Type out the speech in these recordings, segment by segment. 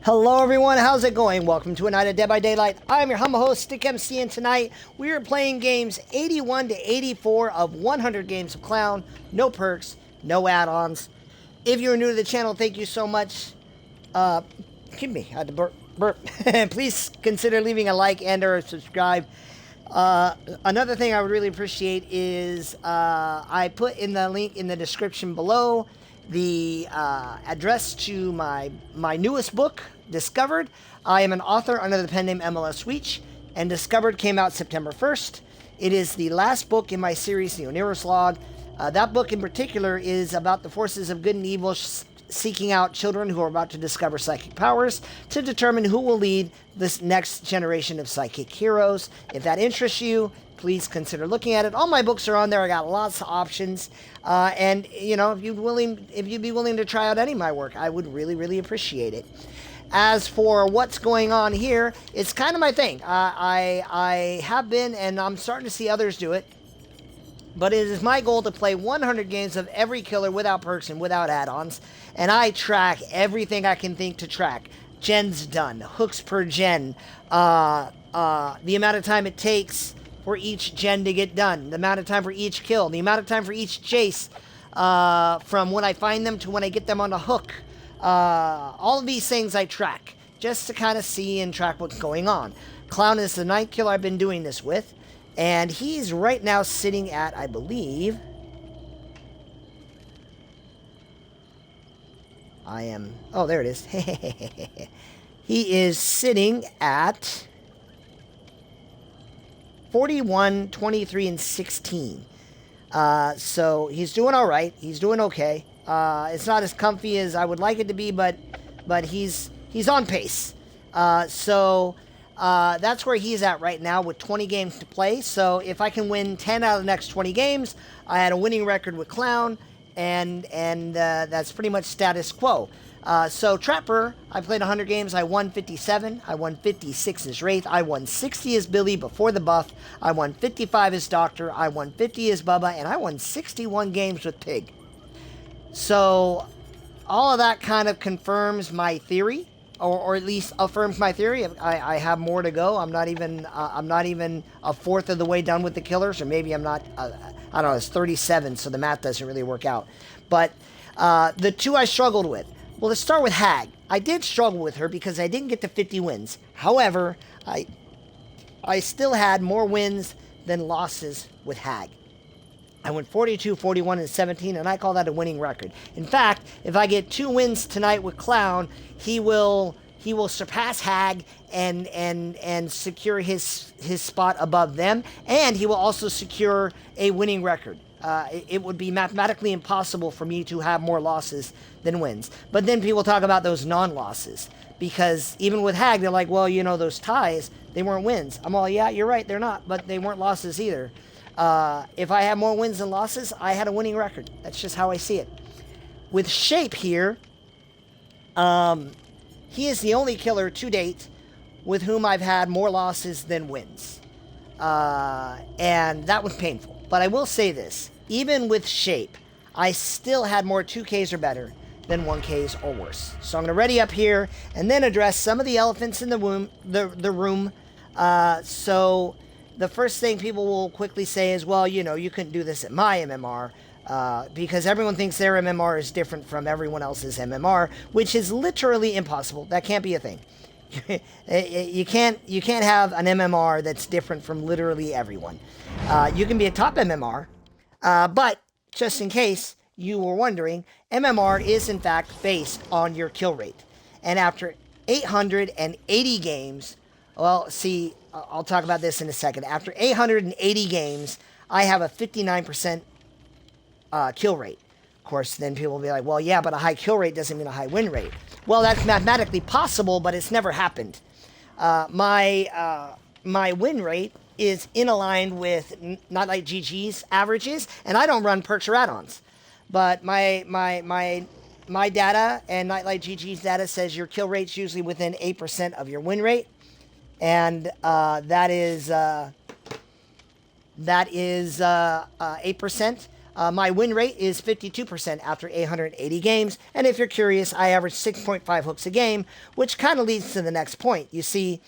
Hello everyone, how's it going? Welcome to a night of Dead by Daylight. I'm your humble host, Stick MC, and tonight we are playing games 81 to 84 of 100 games of Clown. No perks, no add-ons. If you're new to the channel, thank you so much. Excuse me, I had to burp. Please consider leaving a like and or subscribe. Another thing I would really appreciate is I put in the link in the description below the address to my newest book, Discovered. I am an author under the pen name M.L.S. Weech, and Discovered came out September 1st. It is the last book in my series, the Oneiros Log. That book in particular is about the forces of good and evil seeking out children who are about to discover psychic powers to determine who will lead this next generation of psychic heroes. If that interests you, please consider looking at it. All my books are on there. I got lots of options. And, you know, if you'd be willing to try out any of my work, I would really, really appreciate it. As for what's going on here, it's kind of my thing. I have been, and I'm starting to see others do it. But it is my goal to play 100 games of every killer without perks and without add-ons. And I track everything I can think to track. Gens done, hooks per gen, the amount of time it takes for each gen to get done, the amount of time for each kill, the amount of time for each chase, from when I find them to when I get them on a hook. All of these things I track just to kind of see and track what's going on. Clown is the 9th killer I've been doing this with, and he's right now sitting at, I believe, oh, there it is. He is sitting at 41, 23, and 16. So he's doing all right. He's doing okay. It's not as comfy as I would like it to be, but he's on pace. So that's where he's at right now with 20 games to play. So if I can win 10 out of the next 20 games, I had a winning record with Clown, and that's pretty much status quo. So Trapper, I played 100 games. I won 57. I won 56 as Wraith. I won 60 as Billy before the buff. I won 55 as Doctor. I won 50 as Bubba, and I won 61 games with Pig. So all of that kind of confirms my theory, or at least affirms my theory. I have more to go. I'm not even a fourth of the way done with the killers, or maybe I'm not. I don't know. It's 37, so the math doesn't really work out. But the two I struggled with. Well, let's start with Hag. I did struggle with her because I didn't get to 50 wins. However, I still had more wins than losses with Hag. I went 42, 41, and 17, and I call that a winning record. In fact, if I get 2 wins tonight with Clown, he will surpass Hag and secure his spot above them, and he will also secure a winning record. It would be mathematically impossible for me to have more losses than wins. But then people talk about those non-losses, because even with Hag, they're like, well, you know, those ties, they weren't wins. I'm all, yeah, you're right, they're not, but they weren't losses either. If I had more wins than losses, I had a winning record. That's just how I see it. With Shape here, he is the only killer to date with whom I've had more losses than wins. And that was painful. But I will say this. Even with Shape, I still had more 2Ks or better than 1Ks or worse. So I'm going to ready up here and then address some of the elephants in the room. So the first thing people will quickly say is, well, you know, you couldn't do this at my MMR, because everyone thinks their MMR is different from everyone else's MMR, which is literally impossible. That can't be a thing. You can't have an MMR that's different from literally everyone. You can be a top MMR, but just in case you were wondering, MMR is in fact based on your kill rate. And after 880 games, well, see, I'll talk about this in a second. After 880 games, I have a 59% kill rate. Of course, then people will be like, well, yeah, but a high kill rate doesn't mean a high win rate. Well, that's mathematically possible, but it's never happened. My win rate is in aligned with Nightlight GG's averages, and I don't run perks or add-ons. But my data and Nightlight GG's data says your kill rate's usually within 8% of your win rate. And that is 8%. My win rate is 52% after 880 games, and if you're curious, I average 6.5 hooks a game, which kind of leads to the next point. You see,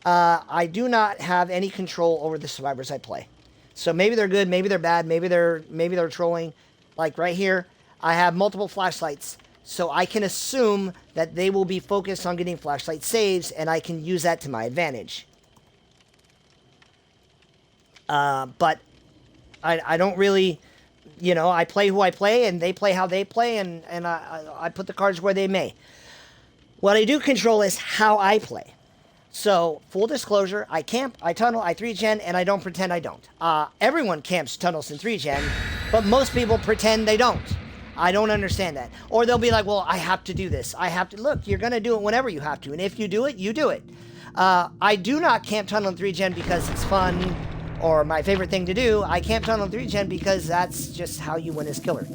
I do not have any control over the survivors I play. So maybe they're good, maybe they're bad, maybe they're trolling. Like right here, I have multiple flashlights, so I can assume that they will be focused on getting flashlight saves, and I can use that to my advantage. But I don't really, you know, I play who I play, and they play how they play, and I put the cards where they may. What I do control is how I play. So, full disclosure, I camp, I tunnel, I 3-gen, and I don't pretend I don't. Everyone camps, tunnels, and 3-gen, but most people pretend they don't. I don't understand that. Or they'll be like, well, I have to do this. I have to. Look, you're going to do it whenever you have to, and if you do it, you do it. I do not camp, tunnel, and 3-gen because it's fun or my favorite thing to do. I camp, tunnel, and 3-gen because that's just how you win as killer.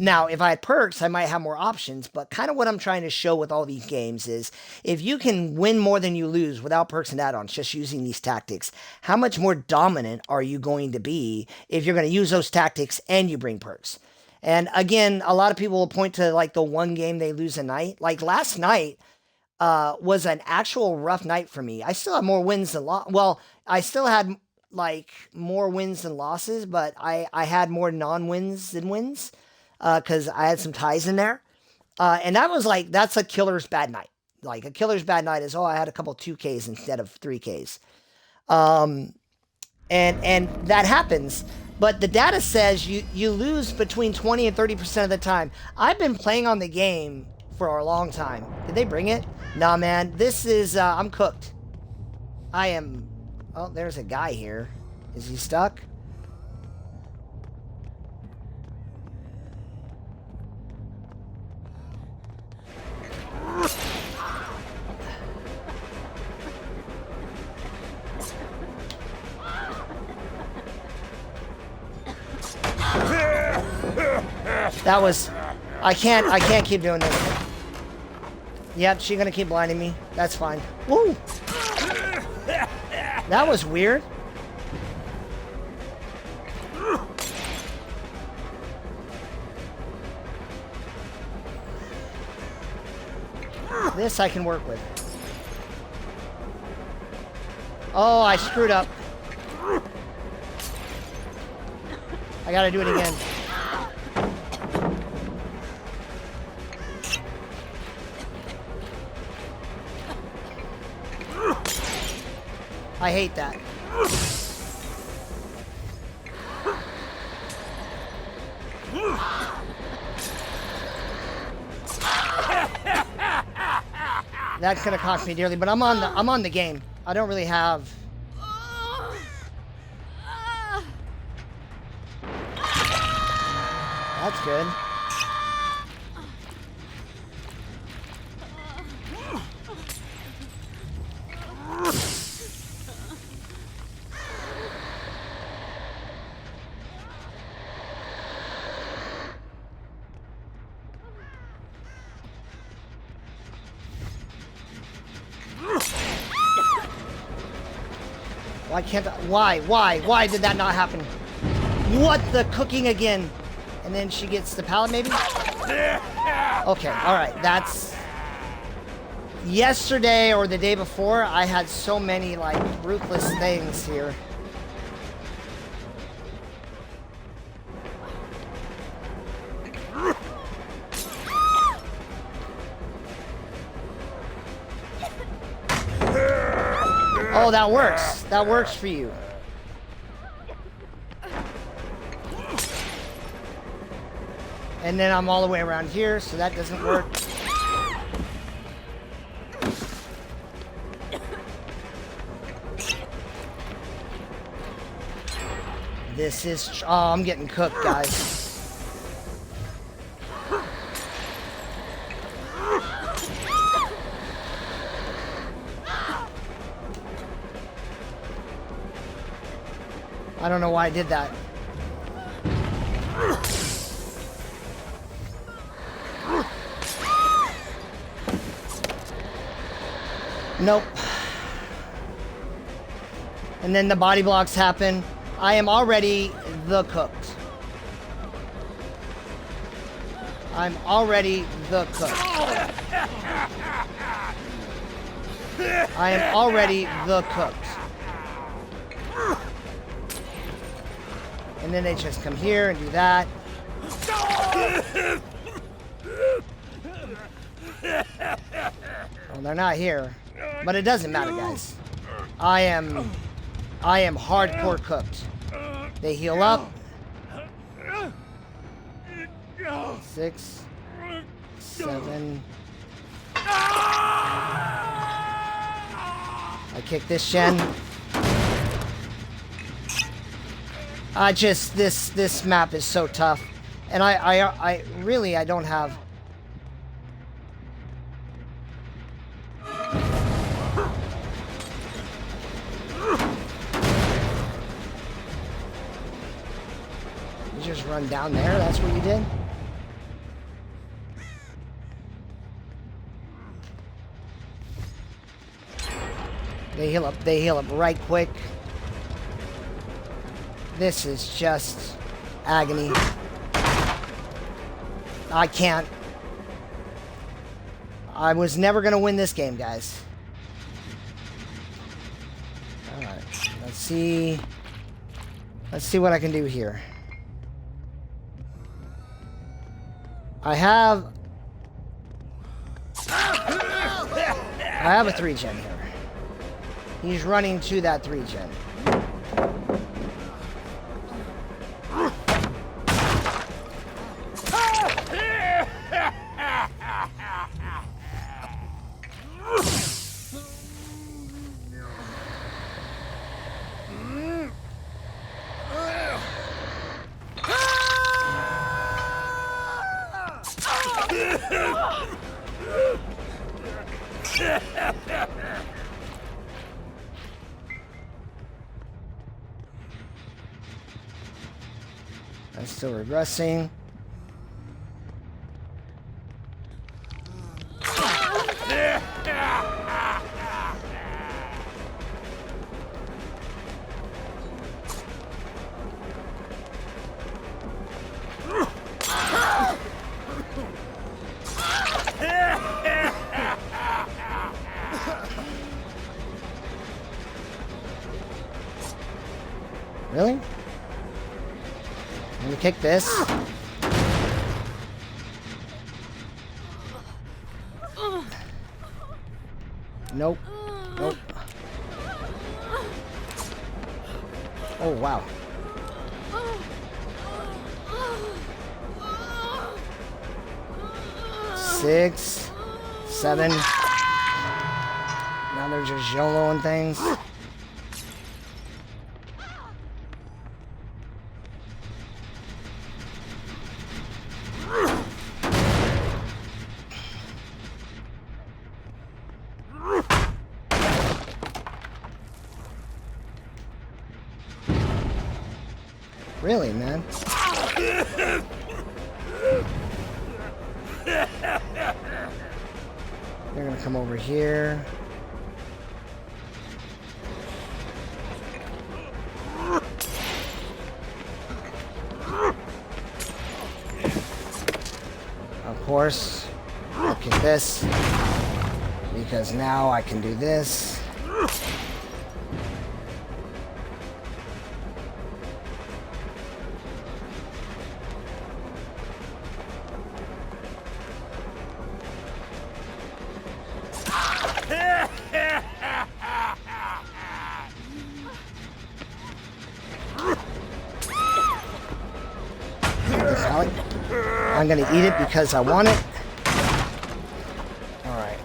Now, if I had perks, I might have more options, but kind of what I'm trying to show with all these games is if you can win more than you lose without perks and add-ons, just using these tactics, how much more dominant are you going to be if you're going to use those tactics and you bring perks? And again, a lot of people will point to like the one game they lose a night. Like last night was an actual rough night for me. I still have more wins than losses. Well, I still had like more wins than losses, but I had more non-wins than wins. Because I had some ties in there. And that was like, that's a killer's bad night. Like, a killer's bad night is, oh, I had a couple 2Ks instead of 3Ks. And that happens. But the data says you lose between 20 and 30% of the time. I've been playing on the game for a long time. Did they bring it? Nah, man. This is, I'm cooked. I am, oh, there's a guy here. Is he stuck? That was, I can't keep doing this. Yep, she's gonna keep blinding me. That's fine. Woo! That was weird. This I can work with. Oh, I screwed up. I gotta do it again. I hate that. That's gonna cost me dearly, but I'm on the game. I don't really have. That's good. Why can't I? Why did that not happen? What the cooking again? And then she gets the pallet, maybe? Okay, alright, that's... Yesterday or the day before, I had so many, like, ruthless things here. Oh, that works. That works for you. And then I'm all the way around here, so that doesn't work. This is... Oh, I'm getting cooked, guys. I don't know why I did that. Nope. And then the body blocks happen. I am already the cooked. I'm already the cook. I am already the cooked. And then they just come here and do that. Well, they're not here. But it doesn't matter, guys. I am hardcore cooked. They heal up. 6, 7. I kick this gen. This map is so tough, and I really don't have. You just run down there. That's what you did. They heal up right quick. This is just agony. I can't. I was never gonna win this game, guys. Alright, let's see what I can do here. I have a 3-gen here. He's running to that 3-gen. I'm still regressing. Really? I'm gonna kick this. Nope. Nope. Oh, wow. Six, 7. Now they're just YOLOing things. Really, man? They're gonna come over here. Of course, I'll kick this because now I can do this. I'm gonna eat it because I want it. Alright.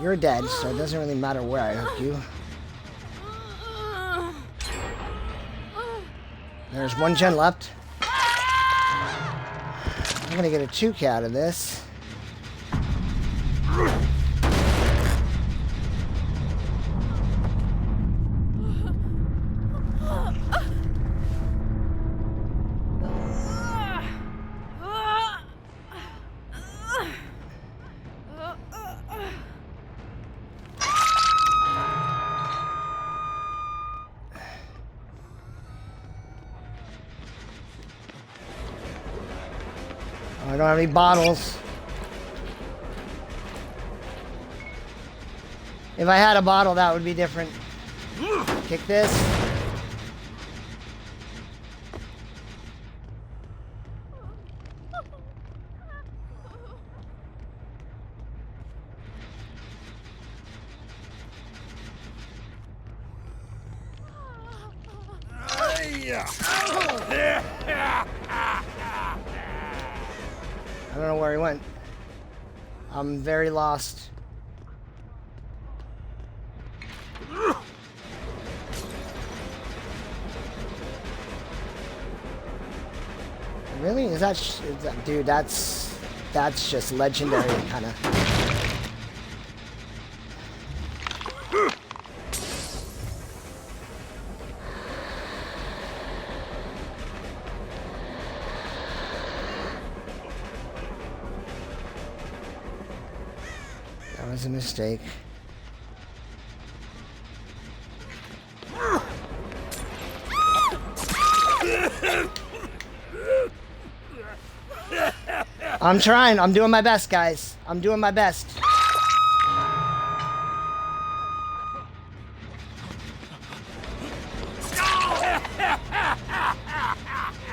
You're dead, so it doesn't really matter where I hook you. There's 1 gen left. I'm gonna get a 2K out of this. I don't have any bottles. If I had a bottle, that would be different. Kick this. I don't know where he went. I'm very lost. Really? Is that dude? That's just legendary, kind of. That was a mistake. I'm trying. I'm doing my best, guys. I'm doing my best.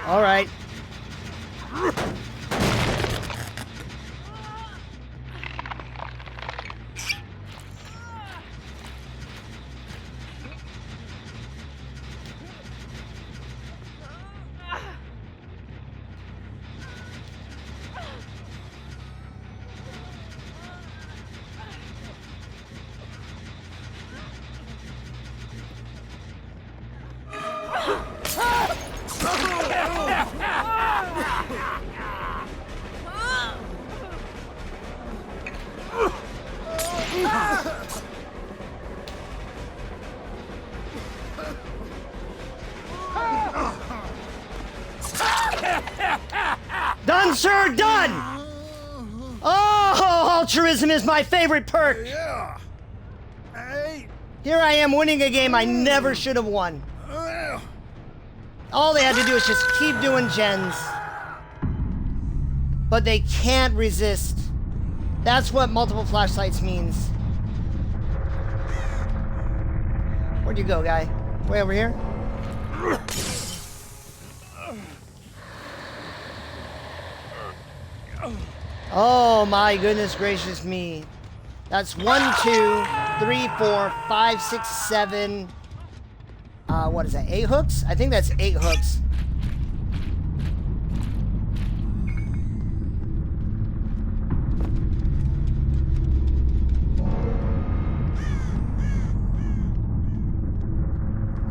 All right. Done, sir, done! Oh, altruism is my favorite perk. Yeah. Hey. Here I am winning a game I never should have won. All they had to do is just keep doing gens. But they can't resist. That's what multiple flashlights means. Where'd you go, guy? Way over here? Oh my goodness gracious me. That's 1, 2, 3, 4, 5, 6, 7. What is that? 8 hooks? I think that's 8 hooks.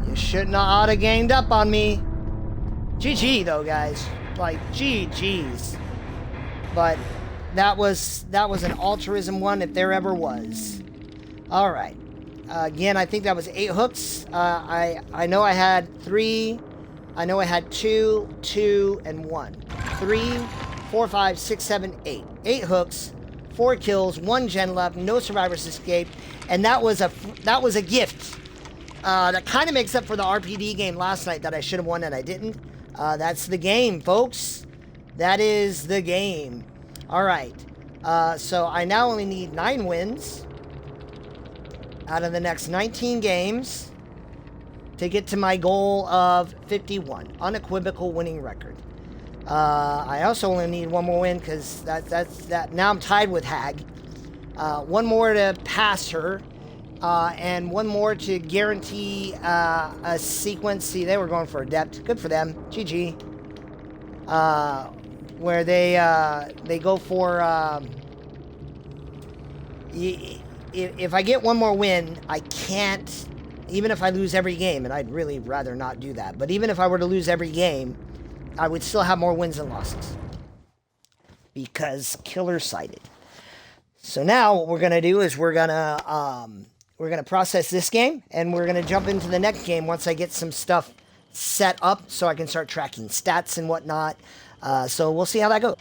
You shouldn't have oughta ganged up on me. GG though, guys. Like GG's. But that was an altruism one if there ever was. All right. Again, I think that was 8 hooks. I know I had 3. I know I had 2, 2, and 1. 3, 4, 5, 6, 7, 8. 8 hooks, 4 kills, 1 gen left, no survivors escaped, and that was a gift. That kind of makes up for the RPD game last night that I should have won and I didn't. That's the game, folks. That is the game. All right. So I now only need 9 wins out of the next 19 games to get to my goal of 51. Unequivocal winning record. I also only need 1 more win because that's now I'm tied with Hag. 1 more to pass her. And 1 more to guarantee a sequence. See, they were going for adept. Good for them. GG. Where they go for if I get 1 more win, I can't, even if I lose every game, and I'd really rather not do that, but even if I were to lose every game, I would still have more wins than losses because killer sighted. So now what we're gonna do is we're gonna process this game and we're gonna jump into the next game once I get some stuff set up so I can start tracking stats and whatnot. So we'll see how that goes.